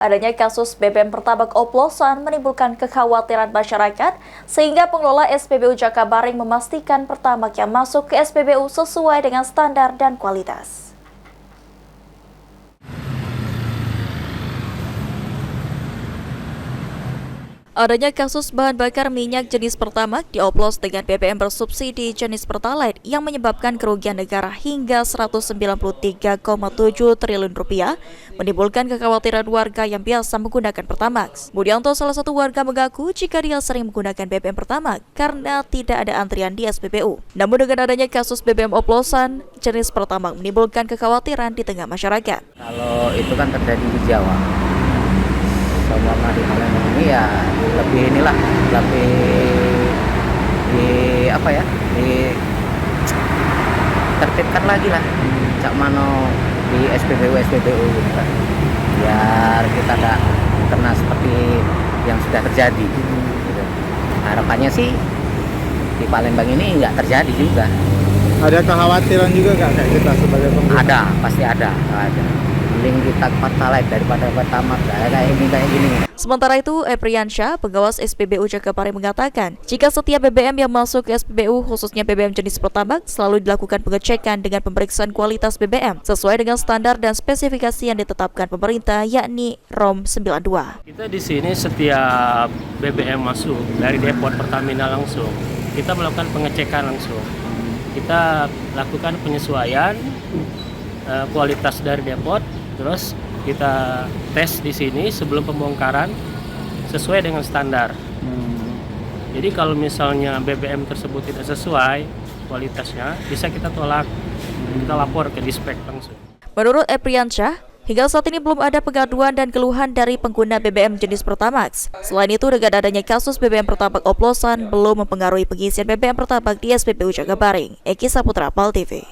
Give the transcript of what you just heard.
Adanya kasus BBM Pertamax oplosan menimbulkan kekhawatiran masyarakat, sehingga pengelola SPBU Jakabaring memastikan Pertamax yang masuk ke SPBU sesuai dengan standar dan kualitas. Adanya kasus bahan bakar minyak jenis Pertamax dioplos dengan BBM bersubsidi jenis Pertalite yang menyebabkan kerugian negara hingga Rp193,7 triliun menimbulkan kekhawatiran warga yang biasa menggunakan Pertamax. Budianto, salah satu warga, mengaku jika dia sering menggunakan BBM Pertamax karena tidak ada antrian di SPBU. Namun dengan adanya kasus BBM oplosan jenis Pertamax menimbulkan kekhawatiran di tengah masyarakat. Kalau itu kan terjadi di Jawa, sama di Palembang ini ya lebih tertibkan lagi lah cak mano di SPBU gitu kan, biar kita nggak kena seperti yang sudah terjadi gitu. Harapannya sih di Palembang ini nggak terjadi juga. Ada kekhawatiran juga nggak kayak kita sebagai pengguna? Ada, pasti ada. Link kita Pertalite daripada Pertamax kayak gini. Sementara itu, Epriansyah, pengawas SPBU Jakabaring, mengatakan jika setiap BBM yang masuk ke SPBU, khususnya BBM jenis Pertamax, selalu dilakukan pengecekan dengan pemeriksaan kualitas BBM sesuai dengan standar dan spesifikasi yang ditetapkan pemerintah, yakni ROM 92. Kita di sini setiap BBM masuk dari depot Pertamina langsung, kita melakukan pengecekan langsung. Kita lakukan penyesuaian kualitas dari depot, terus kita tes di sini sebelum pembongkaran sesuai dengan standar. Jadi kalau misalnya BBM tersebut tidak sesuai kualitasnya, bisa kita tolak, kita lapor ke Dispek langsung. Menurut Epriansyah, hingga saat ini belum ada pengaduan dan keluhan dari pengguna BBM jenis Pertamax. Selain itu, dengan adanya kasus BBM Pertamax oplosan belum mempengaruhi pengisian BBM Pertamax di SPBU Jakabaring. Eki Saputra, PAL TV.